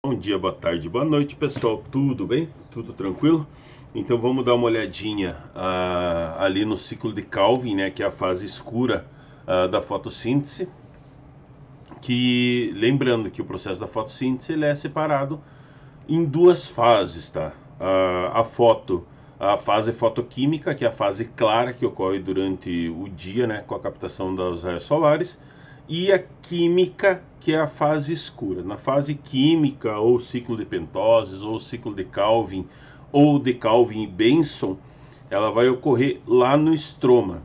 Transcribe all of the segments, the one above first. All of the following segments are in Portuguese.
Bom dia, boa tarde, boa noite, pessoal. Tudo bem? Tudo tranquilo? Então vamos dar uma olhadinha ali no ciclo de Calvin, né, que é a fase escura da fotossíntese. Que lembrando que o processo da fotossíntese ele é separado em duas fases, tá? A fase fotoquímica, que é a fase clara que ocorre durante o dia, né, com a captação dos raios solares, e a química, que é a fase escura. Na fase química, ou ciclo de pentoses, ou ciclo de Calvin, ou de Calvin e Benson, ela vai ocorrer lá no estroma,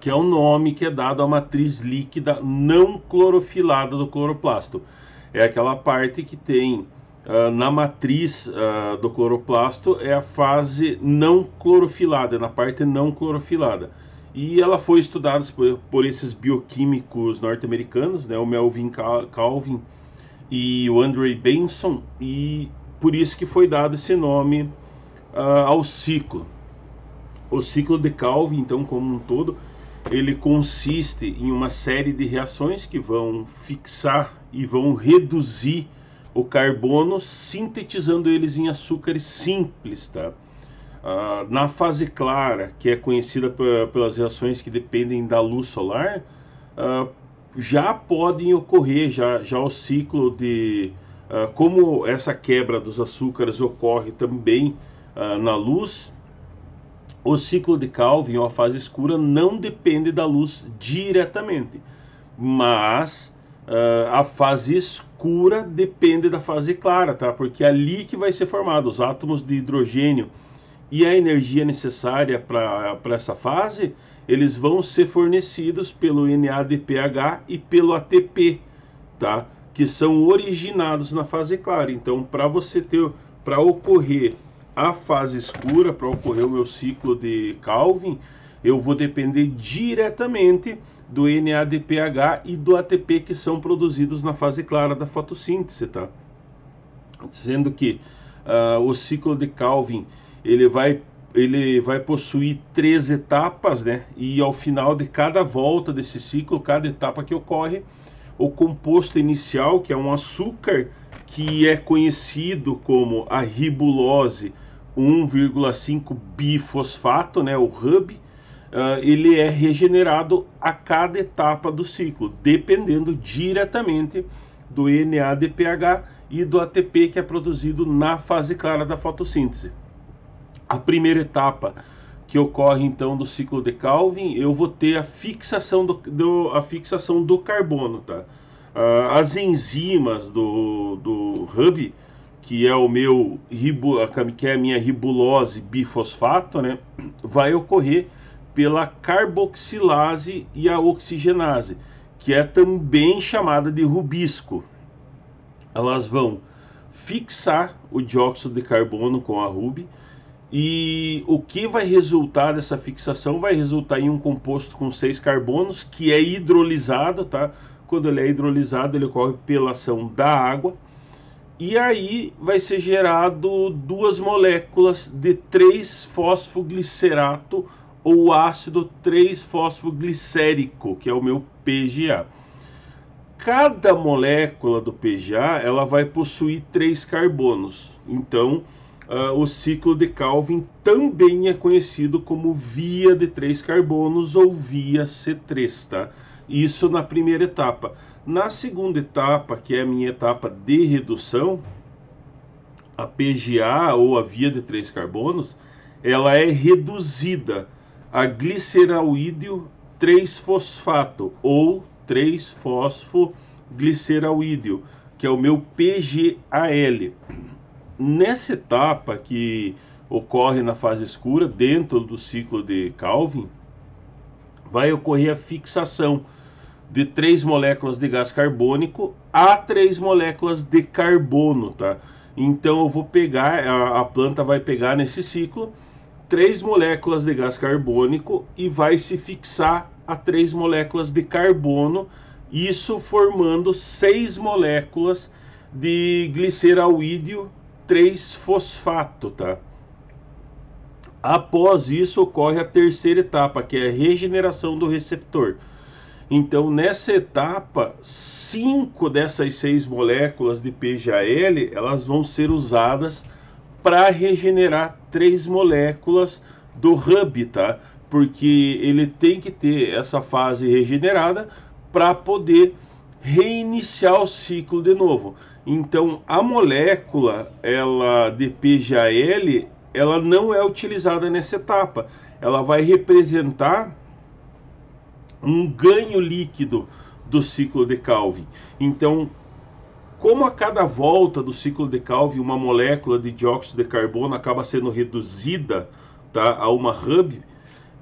que é o nome que é dado à matriz líquida não clorofilada do cloroplasto. É aquela parte que tem na matriz do cloroplasto, é a fase não clorofilada, é na parte não clorofilada. E ela foi estudada por esses bioquímicos norte-americanos, né, o Melvin Calvin e o Andre Benson, e por isso que foi dado esse nome ao ciclo. O ciclo de Calvin, então, como um todo, ele consiste em uma série de reações que vão fixar e vão reduzir o carbono, sintetizando eles em açúcares simples, tá? Na fase clara, que é conhecida pelas reações que dependem da luz solar, já podem ocorrer, já o ciclo de... como essa quebra dos açúcares ocorre também na luz, o ciclo de Calvin, ou a fase escura, não depende da luz diretamente, mas a fase escura depende da fase clara, tá? Porque é ali que vai ser formado os átomos de hidrogênio e a energia necessária para essa fase, eles vão ser fornecidos pelo NADPH e pelo ATP, tá? Que são originados na fase clara. Então, para ocorrer a fase escura, para ocorrer o meu ciclo de Calvin, eu vou depender diretamente do NADPH e do ATP, que são produzidos na fase clara da fotossíntese, tá? Sendo que o ciclo de Calvin ele vai possuir 3 etapas, né? E ao final de cada volta desse ciclo, cada etapa que ocorre, o composto inicial, que é um açúcar que é conhecido como a ribulose 1,5 bifosfato, né, o Hub, ele é regenerado a cada etapa do ciclo, dependendo diretamente do NADPH e do ATP, que é produzido na fase clara da fotossíntese. A primeira etapa que ocorre então do ciclo de Calvin, eu vou ter a fixação do carbono, tá? As enzimas do Hub, que é que é a minha ribulose bifosfato, né, vai ocorrer pela carboxilase e a oxigenase, que é também chamada de rubisco. Elas vão fixar o dióxido de carbono com a Rub, e o que vai resultar dessa fixação vai resultar em um composto com 6 carbonos, que é hidrolisado, tá? Quando ele é hidrolisado, ele ocorre pela ação da água, e aí vai ser gerado 2 moléculas de 3-fosfoglicerato ou ácido 3-fosfoglicérico, que é o meu PGA. Cada molécula do PGA ela vai possuir 3 carbonos. Então, o ciclo de Calvin também é conhecido como via de 3 carbonos ou via C3, tá? Isso na primeira etapa. Na segunda etapa, que é a minha etapa de redução, a PGA ou a via de 3 carbonos, ela é reduzida a gliceralídeo 3-fosfato ou 3-fosfogliceralídeo, que é o meu PGAL. Nessa etapa que ocorre na fase escura, dentro do ciclo de Calvin, vai ocorrer a fixação de 3 moléculas de gás carbônico a 3 moléculas de carbono, tá? Então eu vou pegar, a planta vai pegar nesse ciclo 3 moléculas de gás carbônico e vai se fixar a 3 moléculas de carbono, isso formando 6 moléculas de gliceralídeo 3-fosfato, tá? Após isso ocorre a terceira etapa, que é a regeneração do receptor. Então, nessa etapa, 5 dessas 6 moléculas de PGAL, elas vão ser usadas para regenerar 3 moléculas do hub, tá? Porque ele tem que ter essa fase regenerada para poder reiniciar o ciclo de novo. Então, a molécula de PGAL, ela não é utilizada nessa etapa. Ela vai representar um ganho líquido do ciclo de Calvin. Então, como a cada volta do ciclo de Calvin uma molécula de dióxido de carbono acaba sendo reduzida, tá, a uma hub,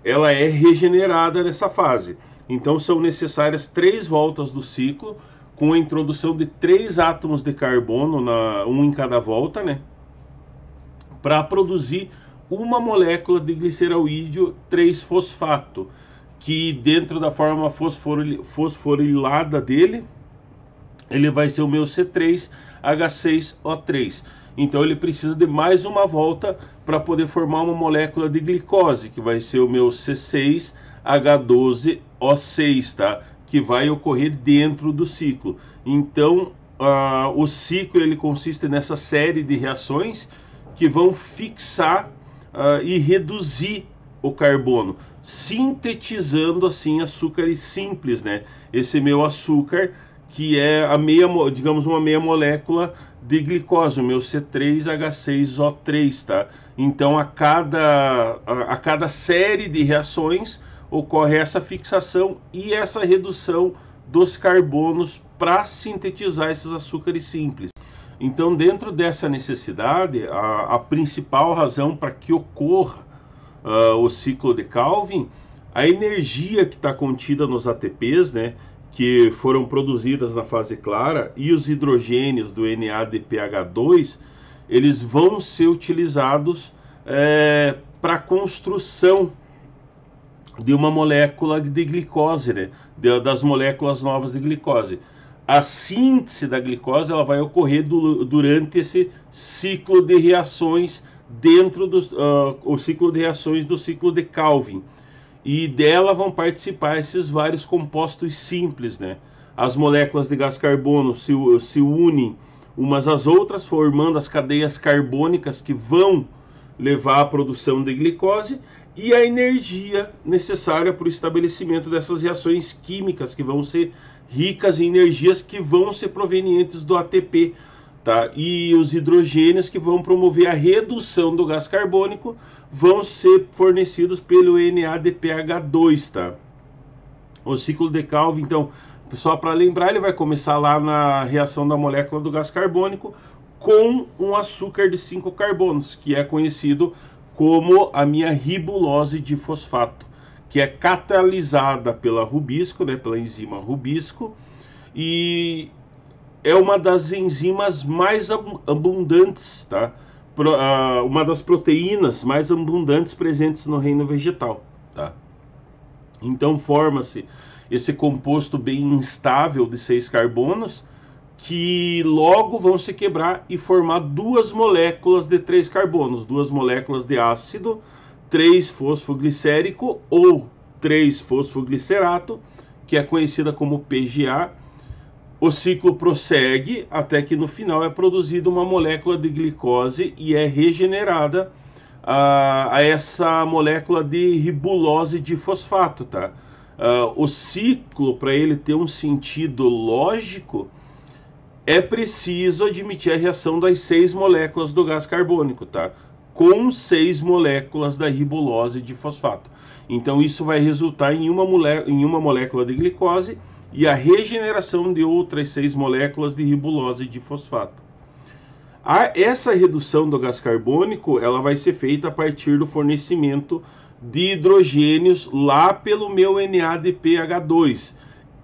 ela é regenerada nessa fase. Então são necessárias 3 voltas do ciclo, com a introdução de 3 átomos de carbono, um em cada volta, né, para produzir uma molécula de gliceralídeo 3-fosfato, que dentro da forma fosforilada dele, ele vai ser o meu C3H6O3. Então ele precisa de mais uma volta para poder formar uma molécula de glicose, que vai ser o meu C6H12O6, tá? Que vai ocorrer dentro do ciclo. Então o ciclo ele consiste nessa série de reações que vão fixar e reduzir o carbono, sintetizando assim açúcares simples, né? Esse meu açúcar que é digamos uma meia molécula de glicose, o meu C3H6O3, tá? Então a cada série de reações ocorre essa fixação e essa redução dos carbonos para sintetizar esses açúcares simples. Então, dentro dessa necessidade, a principal razão para que ocorra o ciclo de Calvin, a energia que está contida nos ATPs, né, que foram produzidas na fase clara, e os hidrogênios do NADPH2, eles vão ser utilizados para a construção de uma molécula de glicose, né, das moléculas novas de glicose. A síntese da glicose ela vai ocorrer durante esse ciclo de reações dentro do ciclo de reações do ciclo de Calvin. E dela vão participar esses vários compostos simples, né? As moléculas de gás carbono se unem umas às outras, formando as cadeias carbônicas que vão levar à produção de glicose e a energia necessária para o estabelecimento dessas reações químicas, que vão ser ricas em energias que vão ser provenientes do ATP, tá? E os hidrogênios que vão promover a redução do gás carbônico vão ser fornecidos pelo NADPH2, tá? O ciclo de Calvin, então, só para lembrar, ele vai começar lá na reação da molécula do gás carbônico com um açúcar de 5 carbonos, que é conhecido como a minha ribulose de fosfato, que é catalisada pela rubisco, né, pela enzima rubisco, e é uma das enzimas mais abundantes, tá? Uma das proteínas mais abundantes presentes no reino vegetal, tá? Então forma-se esse composto bem instável de 6 carbonos, que logo vão se quebrar e formar 2 moléculas de 3 carbonos, 2 moléculas de ácido 3-fosfoglicérico ou 3-fosfoglicerato, que é conhecida como PGA. O ciclo prossegue até que no final é produzida uma molécula de glicose e é regenerada a essa molécula de ribulose de fosfato, tá? O ciclo, para ele ter um sentido lógico, é preciso admitir a reação das 6 moléculas do gás carbônico, tá? Com 6 moléculas da ribulose de fosfato. Então isso vai resultar em uma molécula de glicose e a regeneração de outras 6 moléculas de ribulose de fosfato. Essa redução do gás carbônico ela vai ser feita a partir do fornecimento de hidrogênios lá pelo meu NADPH2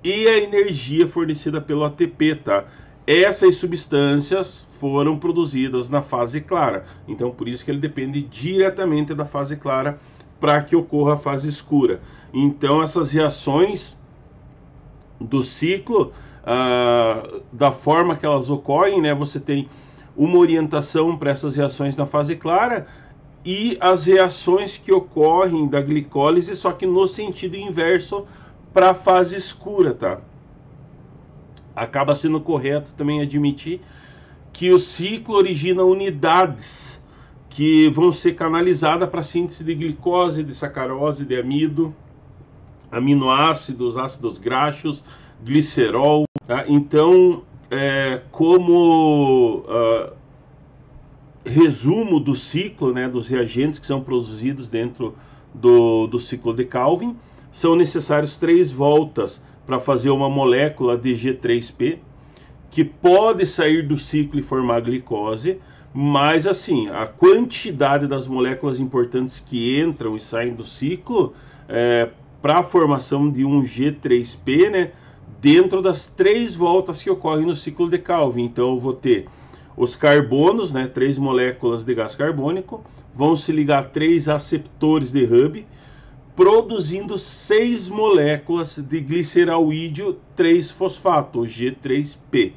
e a energia fornecida pelo ATP, tá? Essas substâncias foram produzidas na fase clara, então por isso que ele depende diretamente da fase clara para que ocorra a fase escura. Então essas reações do ciclo, da forma que elas ocorrem, né, você tem uma orientação para essas reações na fase clara e as reações que ocorrem da glicólise, só que no sentido inverso para a fase escura, tá? Acaba sendo correto também admitir que o ciclo origina unidades que vão ser canalizadas para a síntese de glicose, de sacarose, de amido, aminoácidos, ácidos graxos, glicerol, tá? Então, como resumo do ciclo, né, dos reagentes que são produzidos dentro do ciclo de Calvin, são necessários 3 voltas para fazer uma molécula de G3P, que pode sair do ciclo e formar glicose, mas assim, a quantidade das moléculas importantes que entram e saem do ciclo para a formação de um G3P, né, dentro das 3 voltas que ocorrem no ciclo de Calvin. Então eu vou ter os carbonos, né, 3 moléculas de gás carbônico, vão se ligar a 3 aceptores de Hub, produzindo 6 moléculas de gliceralídeo 3-fosfato, G3P.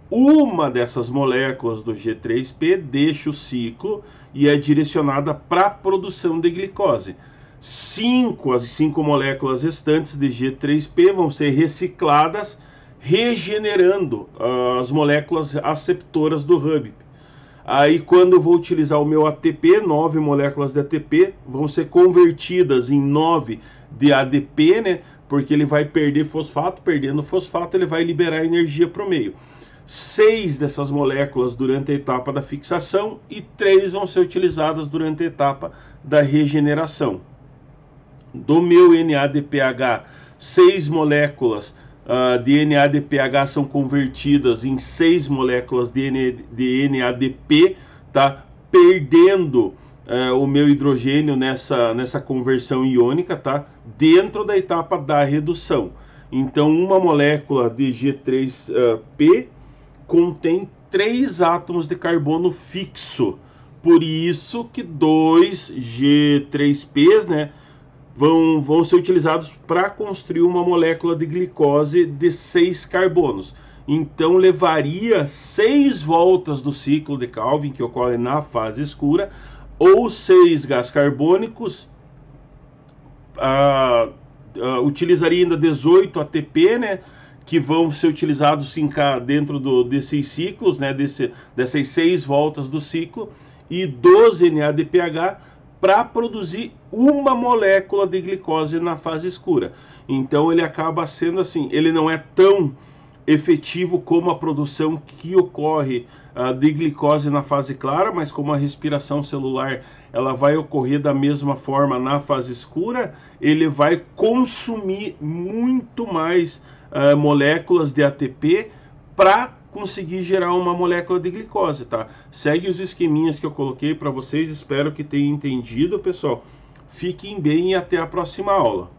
Uma dessas moléculas do G3P deixa o ciclo e é direcionada para a produção de glicose. As 5 moléculas restantes de G3P vão ser recicladas, regenerando as moléculas aceptoras do Hub. Aí, quando eu vou utilizar o meu ATP, 9 moléculas de ATP vão ser convertidas em 9 de ADP, né? Porque ele vai perder fosfato, perdendo fosfato ele vai liberar energia para o meio. 6 dessas moléculas durante a etapa da fixação e 3 vão ser utilizadas durante a etapa da regeneração. Do meu NADPH, 6 moléculas de NADPH são convertidas em 6 moléculas de NADP, tá? Perdendo o meu hidrogênio nessa conversão iônica, tá? Dentro da etapa da redução. Então, uma molécula de G3P contém 3 átomos de carbono fixo. Por isso que 2 G3Ps, né, vão ser utilizados para construir uma molécula de glicose de 6 carbonos. Então levaria 6 voltas do ciclo de Calvin, que ocorre na fase escura, ou 6 gás carbônicos, utilizaria ainda 18 ATP, né, que vão ser utilizados dentro desses ciclos, né, dessas 6 voltas do ciclo, e 12 NADPH, para produzir uma molécula de glicose na fase escura. Então ele acaba sendo assim, ele não é tão efetivo como a produção que ocorre de glicose na fase clara, mas como a respiração celular ela vai ocorrer da mesma forma na fase escura, ele vai consumir muito mais moléculas de ATP para conseguir gerar uma molécula de glicose, tá? Segue os esqueminhas que eu coloquei para vocês, espero que tenham entendido, pessoal. Fiquem bem e até a próxima aula.